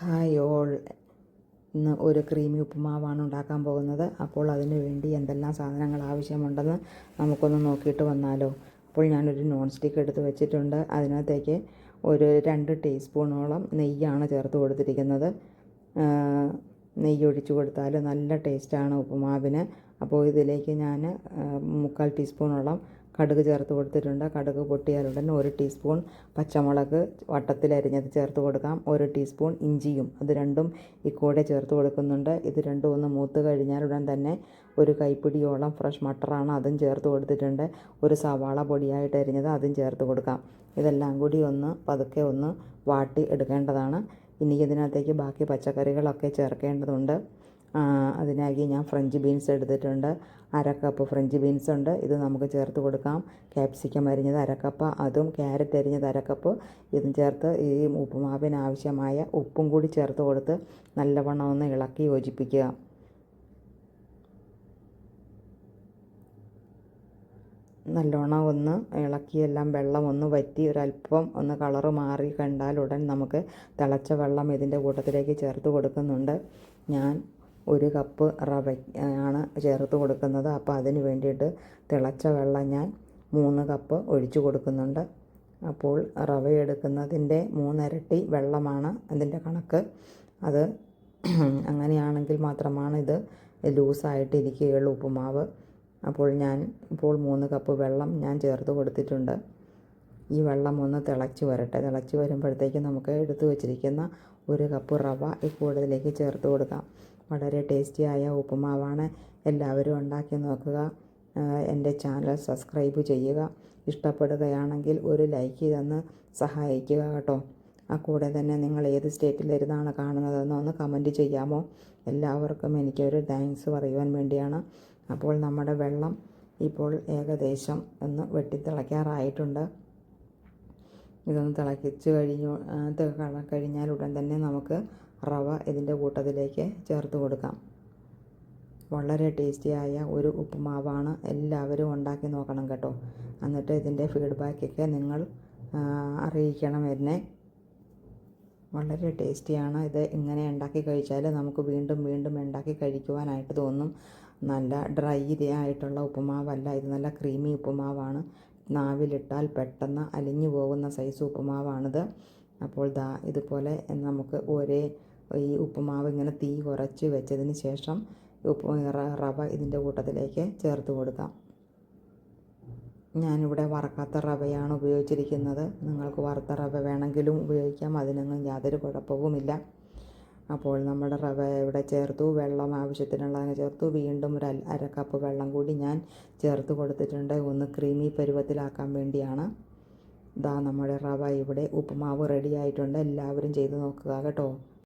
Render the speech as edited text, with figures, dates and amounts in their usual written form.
Hi all, ഇന്ന് ഒരു creamy ഉപ്പുമാവാണ് ഉണ്ടാക്കാൻ പോകുന്നത്. അപ്പോൾ അതിന് വേണ്ടി എന്തെല്ലാം സാധനങ്ങൾ ആവശ്യമുണ്ടെന്ന് നമുക്കൊന്ന് നോക്കിയിട്ട് വന്നാലോ. അപ്പോൾ ഞാനൊരു നോൺ സ്റ്റിക്ക് എടുത്ത് വെച്ചിട്ടുണ്ട്. അതിനകത്തേക്ക് ഒരു 2 ടീസ്പൂണോളം നെയ്യാണ് ചേർത്ത് കൊടുത്തിരിക്കുന്നത്. നെയ്യ് ഒഴിച്ച് കൊടുത്താൽ നല്ല ടേസ്റ്റാണ് ഉപ്പുമാവിന്. അപ്പോൾ ഇതിലേക്ക് ഞാൻ 3/4 ടീസ്പൂണോളം കടുക് ചേർത്ത് കൊടുത്തിട്ടുണ്ട്. കടുക് പൊട്ടിയാലുടൻ 1 ടീസ്പൂൺ പച്ചമുളക് വട്ടത്തിലരിഞ്ഞത് ചേർത്ത് കൊടുക്കാം. 1 ടീസ്പൂൺ ഇഞ്ചിയും അത് രണ്ടും കൂടെ ചേർത്ത് കൊടുക്കുന്നുണ്ട്. ഇത് രണ്ടും ഒന്ന് മൂത്ത് കഴിഞ്ഞാലുടൻ തന്നെ ഒരു കൈപ്പിടിയോളം ഫ്രഷ് മട്ടറാണ്, അതും ചേർത്ത് കൊടുത്തിട്ടുണ്ട്. ഒരു സവാള പൊടിയായിട്ട് അരിഞ്ഞത് അതും ചേർത്ത് കൊടുക്കാം. ഇതെല്ലാം കൂടി ഒന്ന് പതുക്കെ ഒന്ന് വാട്ടി എടുക്കേണ്ടതാണ്. ഇനി ഇതിനകത്തേക്ക് ബാക്കി പച്ചക്കറികളൊക്കെ ചേർക്കേണ്ടതുണ്ട്. അതിനായി ഞാൻ ഫ്രഞ്ച് ബീൻസ് എടുത്തിട്ടുണ്ട്. 1/2 കപ്പ് ഫ്രഞ്ച് ബീൻസ് ഉണ്ട്, ഇത് നമുക്ക് ചേർത്ത് കൊടുക്കാം. ക്യാപ്സിക്കം അരിഞ്ഞത് 1/2 കപ്പ്, അതും ക്യാരറ്റ് അരിഞ്ഞത് 1/2 കപ്പ് ഇതും ചേർത്ത് ഈ ഉപ്പുമാവിന് ആവശ്യമായ ഉപ്പും കൂടി ചേർത്ത് കൊടുത്ത് നല്ലവണ്ണം ഒന്ന് ഇളക്കി യോജിപ്പിക്കുക. നല്ലോണം ഒന്ന് ഇളക്കിയെല്ലാം വെള്ളം ഒന്ന് വറ്റി ഒരല്പം ഒന്ന് കളറ് മാറി കണ്ടാൽ ഉടൻ നമുക്ക് തിളച്ച വെള്ളം ഇതിൻ്റെ കൂട്ടത്തിലേക്ക് ചേർത്ത് കൊടുക്കുന്നുണ്ട്. ഞാൻ 1 കപ്പ് റവ ആണ് ചേർത്ത് കൊടുക്കുന്നത്. അപ്പോൾ അതിന് വേണ്ടിയിട്ട് തിളച്ച വെള്ളം ഞാൻ 3 കപ്പ് ഒഴിച്ചു കൊടുക്കുന്നുണ്ട്. അപ്പോൾ റവ എടുക്കുന്നതിൻ്റെ 3 ഇരട്ടി വെള്ളമാണ് അതിൻ്റെ കണക്ക്. അത് അങ്ങനെയാണെങ്കിൽ മാത്രമാണ് ഇത് ലൂസായിട്ട് ഇരിക്കുകയുള്ളൂ ഉപ്പുമാവ്. അപ്പോൾ 3 കപ്പ് വെള്ളം ഞാൻ ചേർത്ത് കൊടുത്തിട്ടുണ്ട്. ഈ വെള്ളം ഒന്ന് തിളച്ച് വരട്ടെ. തിളച്ച് വരുമ്പോഴത്തേക്ക് നമുക്ക് എടുത്തു വച്ചിരിക്കുന്ന 1 കപ്പ് റവ ഈ കൂടുതലേക്ക് ചേർത്ത് കൊടുക്കാം. വളരെ ടേസ്റ്റിയായ ഉപ്പുമാവാണ്. എല്ലാവരും ഉണ്ടാക്കി നോക്കുക. എൻ്റെ ചാനൽ സബ്സ്ക്രൈബ് ചെയ്യുക. ഇഷ്ടപ്പെടുകയാണെങ്കിൽ ഒരു ലൈക്ക് തന്ന് സഹായിക്കുക കേട്ടോ. കൂടെ തന്നെ നിങ്ങൾ ഏത് സ്റ്റേറ്റിലിരുന്നാണ് കാണുന്നതെന്ന് ഒന്ന് കമൻറ്റ് ചെയ്യാമോ? എല്ലാവർക്കും എനിക്കൊരു താങ്ക്സ് പറയുവാൻ വേണ്ടിയാണ്. അപ്പോൾ നമ്മുടെ വെള്ളം ഇപ്പോൾ ഏകദേശം ഒന്ന് വെട്ടിത്തിളയ്ക്കാറായിട്ടുണ്ട്. ഇതൊന്ന് തിളച്ച് കഴിഞ്ഞാൽ ഉടൻ തന്നെ നമുക്ക് റവ ഇതിൻ്റെ കൂട്ടത്തിലേക്ക് ചേർത്ത് കൊടുക്കാം. വളരെ ടേസ്റ്റിയായ ഒരു ഉപ്പുമാവാണ്. എല്ലാവരും ഉണ്ടാക്കി നോക്കണം കേട്ടോ. എന്നിട്ട് ഇതിൻ്റെ ഫീഡ്ബാക്കൊക്കെ നിങ്ങൾ അറിയിക്കണം എന്നെ. വളരെ ടേസ്റ്റിയാണ്. ഇത് ഇങ്ങനെ ഉണ്ടാക്കി കഴിച്ചാൽ നമുക്ക് വീണ്ടും വീണ്ടും ഉണ്ടാക്കി കഴിക്കുവാനായിട്ട് തോന്നും. നല്ല ഡ്രൈ ആയിട്ടുള്ള ഉപ്പുമാവല്ല, ഇത് നല്ല ക്രീമി ഉപ്പുമാവാണ്. നാവിലിട്ടാൽ പെട്ടെന്ന് അലിഞ്ഞു പോകുന്ന സൈസ് ഉപ്പുമാവാണിത്. അപ്പോൾ ഇതുപോലെ നമുക്ക് ഈ ഉപ്പുമാവ് ഇങ്ങനെ തീ കുറച്ച് വെച്ചതിന് ശേഷം റവ ഇതിൻ്റെ കൂട്ടത്തിലേക്ക് ചേർത്ത് കൊടുക്കാം. ഞാനിവിടെ വറക്കാത്ത റവയാണ് ഉപയോഗിച്ചിരിക്കുന്നത്. നിങ്ങൾക്ക് വറുത്ത റവ വേണമെങ്കിലും ഉപയോഗിക്കാം, അതിനൊന്നും യാതൊരു കുഴപ്പവുമില്ല. അപ്പോൾ നമ്മുടെ റവ ഇവിടെ ചേർത്തു. വെള്ളം ആവശ്യത്തിനുള്ളതിന് ചേർത്തു. വീണ്ടും ഒരു 1/2 കപ്പ് വെള്ളം കൂടി ഞാൻ ചേർത്ത് കൊടുത്തിട്ടുണ്ട്. ഒന്ന് ക്രീമി പരുവത്തിലാക്കാൻ വേണ്ടിയാണ്. നമ്മുടെ റവ ഇവിടെ ഉപ്പുമാവ് റെഡി ആയിട്ടുണ്ട്. എല്ലാവരും ചെയ്ത് നോക്കുക കേട്ടോ.